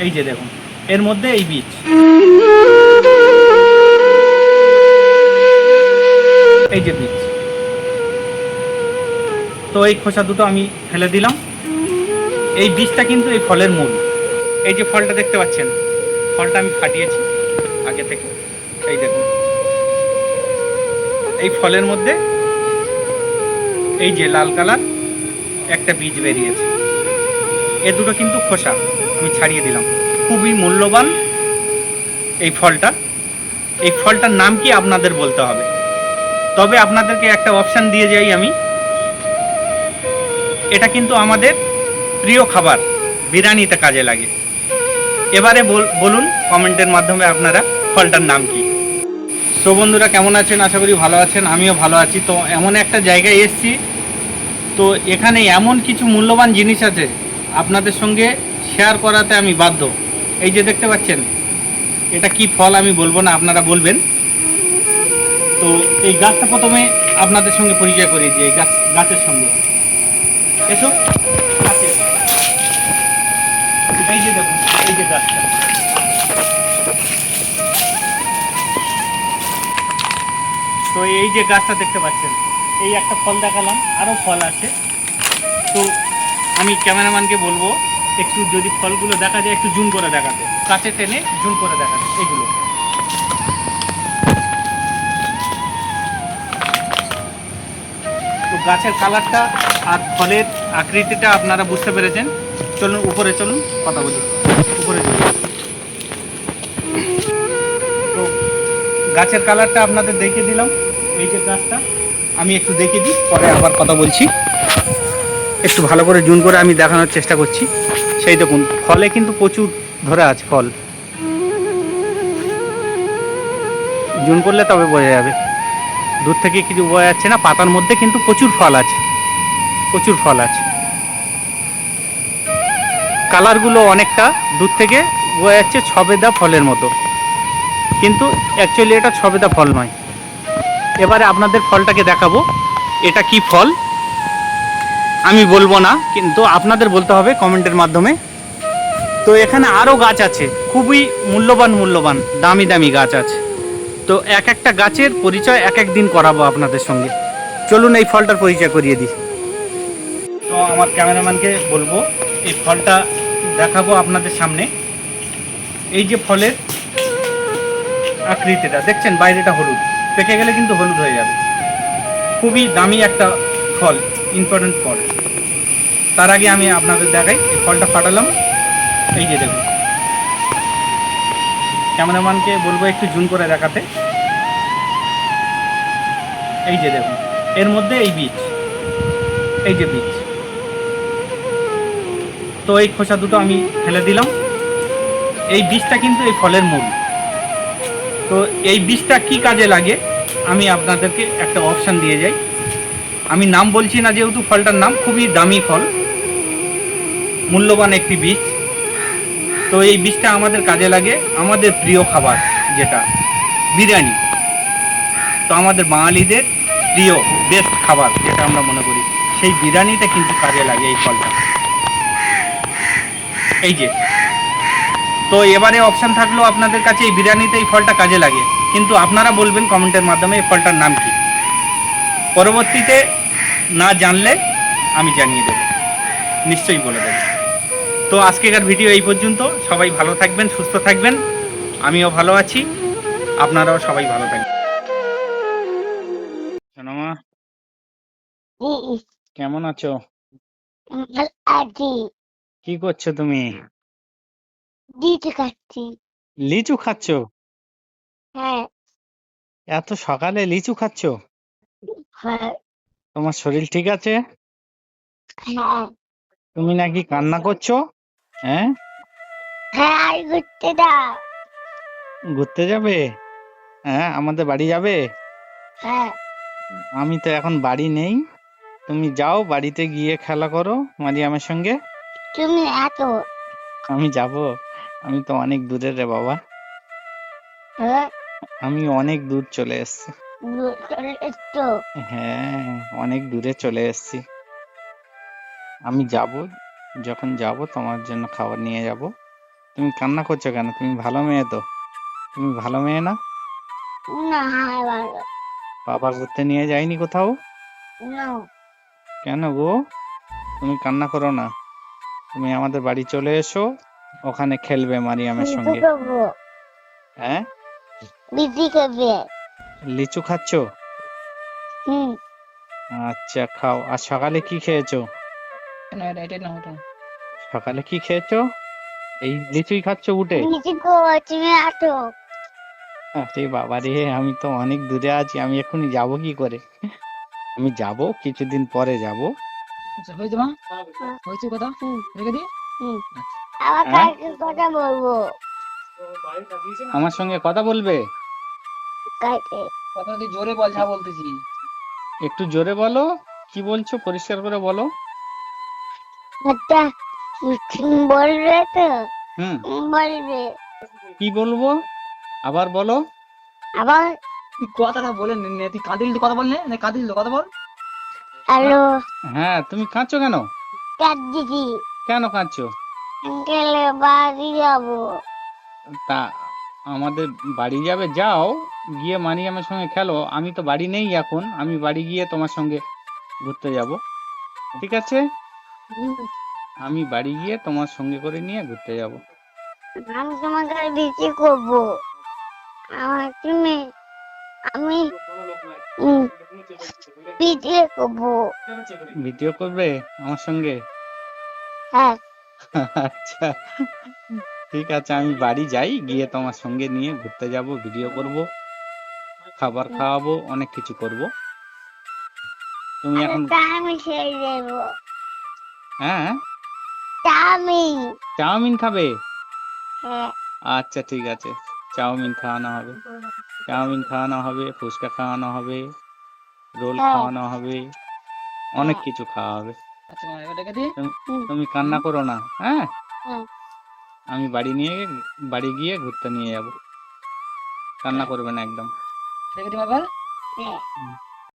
এই যে দেখুন, এর মধ্যে এই বীজ, এই যে বীজ। তো এই খোসা দুটো আমি ফেলে দিলাম। এই বীজটা কিন্তু এই ফলের মূল। এই যে ফলটা দেখতে পাচ্ছেন, ফলটা আমি ফাটিয়েছি আগে থেকে। এই দেখুন, এই ফলের মধ্যে এই যে লাল কালার একটা বীজ বেরিয়েছে। এ দুটো কিন্তু খোসা আমি ছাড়িয়ে দিলাম। খুবই মূল্যবান এই ফলটা। এই ফলটার নাম কি আপনাদের বলতে হবে। তবে আপনাদেরকে একটা অপশান দিয়ে যাই আমি, এটা কিন্তু আমাদের প্রিয় খাবার, বিরিয়ানিতে কাজে লাগে। এবারে বলুন কমেন্টের মাধ্যমে আপনারা ফলটার নাম কি। তো বন্ধুরা, কেমন আছেন? আশা করি ভালো আছেন, আমিও ভালো আছি। তো এমন একটা জায়গায় এসেছি, তো এখানে এমন কিছু মূল্যবান জিনিস আছে আপনাদের সঙ্গে শেয়ার করাতে আমি বাধ্য। এই যে দেখতে পাচ্ছেন, এটা কি ফল আমি বলবো না, আপনারা বলবেন। তো এই গাছটা প্রথমে আপনাদের সঙ্গে পরিচয় করিয়ে দিই। এই গাছের সঙ্গে এসো, গাছে। এই যে দেখুন, এই যে গাছটা, তো এই যে গাছটা দেখতে পাচ্ছেন, এই একটা ফল দেখালাম, আরও ফল আছে। তো আমি ক্যামেরাম্যানকে বলবো একটু যদি ফলগুলো দেখা যায় একটু জুম করে দেখাতে, কাছে টেনে জুম করে দেখাতে। এইগুলো তো গাছের কালারটা আর ফলের আকৃতিটা আপনারা বুঝতে পেরেছেন। চলুন উপরে, চলুন কথা বলি, উপরে চলুন। তো গাছের কালারটা আপনাদের দেখিয়ে দিলাম। এই যে গাছটা আমি একটু দেখিয়ে দিই, পরে আবার কথা বলছি। একটু ভালো করে জুম করে আমি দেখানোর চেষ্টা করছি। সেই দেখুন, ফলে কিন্তু প্রচুর ধরে আছে ফল। জুম করলে তবে বোঝা যাবে, দূর থেকে কিছু বোঝা যাচ্ছে না। পাতার মধ্যে কিন্তু প্রচুর ফল আছে, প্রচুর ফল আছে। কালারগুলো অনেকটা দূর থেকে বোঝা যাচ্ছে ছবেদা ফলের মতো, কিন্তু অ্যাকচুয়ালি এটা ছবেদা ফল নয়। এবারে আপনাদের ফলটাকে দেখাবো, এটা কি ফল আমি বলবো না, কিন্তু আপনাদের বলতে হবে কমেন্টের মাধ্যমে। তো এখানে আরও গাছ আছে, খুবই মূল্যবান মূল্যবান দামি দামি গাছ আছে। তো এক একটা গাছের পরিচয় এক এক দিন করাবো আপনাদের সঙ্গে। চলুন এই ফলটার পরিচয় করিয়ে দিই। তো আমার ক্যামেরাম্যানকে বলবো এই ফলটা দেখাবো আপনাদের সামনে। এই যে ফলের আকৃতিটা দেখছেন, বাইরেটা হলুদ, পেকে গেলে কিন্তু হলুদ হয়ে যাবে। খুবই দামি একটা ফল, ইম্পর্টেন্ট ফল। তার আগে আমি আপনাদের দেখাই, এই ফলটা ফাটালাম। এই যে দেখুন, ক্যামেরাম্যানকে বলবো একটু জুম করে দেখাতে। এই যে দেখুন, এর মধ্যে এই বীজ, এই যে বীজ। তো এই খোসা দুটো আমি ফেলে দিলাম। এই বীজটা কিন্তু এই ফলের মূল। তো এই বীজটা কি কাজে লাগে আমি আপনাদেরকে একটা অপশান দিয়ে যাই। আমি নাম বলছি না, যেহেতু ফলটার নাম, খুবই দামি ফল, মূল্যবান একটি বীজ। তো এই বীজটা আমাদের কাজে লাগে আমাদের প্রিয় খাবার, যেটা বিরিয়ানি। তো আমাদের বাঙালিদের প্রিয় বেস্ট খাবার যেটা আমরা মনে করি, সেই বিরিয়ানিটা কিন্তু কাজে লাগে এই ফলটা। এই যে, তো এবারে অপশান থাকলো আপনাদের কাছে, এই বিরিয়ানিতে এই ফলটা কাজে লাগে, কিন্তু আপনারা বলবেন কমেন্টের মাধ্যমে এই ফলটার নাম কি। পরবর্তীতে না জানলে আমি জানিয়ে দেব, নিশ্চয়ই বলে দেব। তো আজকেকার ভিডিও এই পর্যন্ত। সবাই ভালো থাকবেন, সুস্থ থাকবেন। আমিও ভালো আছি, আপনারাও সবাই ভালো থাকবেন। সোনামা, কেমন আছো? কি করছো তুমি? লিচু খাচ্ছো? হ্যাঁ। এত সকালে লিচু খাচ্ছো? হ্যাঁ। তোমার শরীর ঠিক আছে? হ্যাঁ। তুমি নাকি কান্না করছো? হ্যাঁ, হ্যাঁ, ঘুরতে দাও। ঘুরতে যাবে? হ্যাঁ, আমাদের বাড়ি যাবে? হ্যাঁ। আমি তো এখন বাড়ি নেই, তুমি যাও, বাড়িতে গিয়ে খেলা করো মারিয়ামের সঙ্গে। তুমি এত আমি যাব? আমি তো অনেক দূরের রে বাবা, হ্যাঁ আমি অনেক দূর চলে এসেছি। চলে এসছো। হ্যাঁ, অনেক দূরে চলে এসেছি। আমি যাব, যখন যাব তোমার জন্য খাবার নিয়ে যাব। তুমি কান্না করছো কেন? তুমি ভালো মেয়ে তো। তুমি ভালো মেয়ে না? না হ্যাঁ ভালো বাবা ঘুরতে নিয়ে যায়নি কোথাও? না কেন গো? তুমি কান্না করো না। তুমি আমাদের বাড়ি চলে এসো, ওখানে খেলবে মারিয়ামের বিচি সঙ্গে। খাবো হ্যাঁ, বিচি খাবে লিচু খাচ্ছ? হুম আচ্ছা খাও। আর সকালে কি খেয়েছো? সকালে কি খেয়েছো? এই লিচুই খাচ্ছ উঠে? বিচি খাবো তুমি আটো আরে বাবা রে, আমি তো অনেক দূরে আছি, আমি এখনই যাব কি করে? আমি যাব, কিছুদিন পরে যাব। আচ্ছা হয়েছে মা, হয়েছে কথা হুম রেখে দিই। হুম আবার হ্যাঁ, কালকে কথা বলবো আমার সঙ্গে কথা বলবে? কালকে কথা তুই জোরে বল, যা বলতেছি। একটু জোরে বলো। কি বলছো পরিষ্কার করে বলো। একটা বলবে তো হুম, বলবে কি বলবো? আবার বলো। আবার তুই কথাটা বলে নে, তুই কাঁদিল কথা বল, নে কাঁদিল কথা বল। হ্যালো হ্যাঁ, তুমি কাঁদছো কেন? কাজ দিদি কেন কাঁদছো? গেলে বাড়ি যাবো তা আমাদের বাড়ি যাবে, যাও, গিয়ে মারিয়ামের সঙ্গে খেলো। আমি তো বাড়ি নেই এখন, আমি বাড়ি গিয়ে তোমার সঙ্গে ঘুরতে যাব। ঠিক আছে, হুম, আমি বাড়ি গিয়ে তোমার সঙ্গে করে নিয়ে ঘুরতে যাব। আমি তোমাকে বিচি করবো আমার তুমি আমি পিটিয়ে করবো ভিডিও করবে আমার সঙ্গে? হ্যাঁ আচ্ছা, ঠিক আছে, আমি বাড়ি যাই, গিয়ে তোমার সঙ্গে নিয়ে ঘুরতে যাব, ভিডিও করব, খাবার খাওয়াবো, অনেক কিছু করব। তুমি আর এখন চাউমিন খেয়ে দেবো হ্যাঁ, চাউমিন চাউমিন খাবে? হ্যাঁ আচ্ছা ঠিক আছে, চাউমিন খাওয়ানো হবে, চাউমিন খাওয়ানো হবে, ফুচকা খাওয়ানো হবে, রোল হ্যাঁ খাওয়ানো হবে, অনেক হ্যাঁ কিছু খাওয়া হবে। আচ্ছা মা, এবার রেখে দিই। হুম, তুমি কান্না করো না, হ্যাঁ? হ্যাঁ আমি বাড়ি গিয়ে ঘুরতে নিয়ে যাব, কান্না হ্যাঁ করবে না একদম। রেখে দিই মা এবার। হ্যাঁ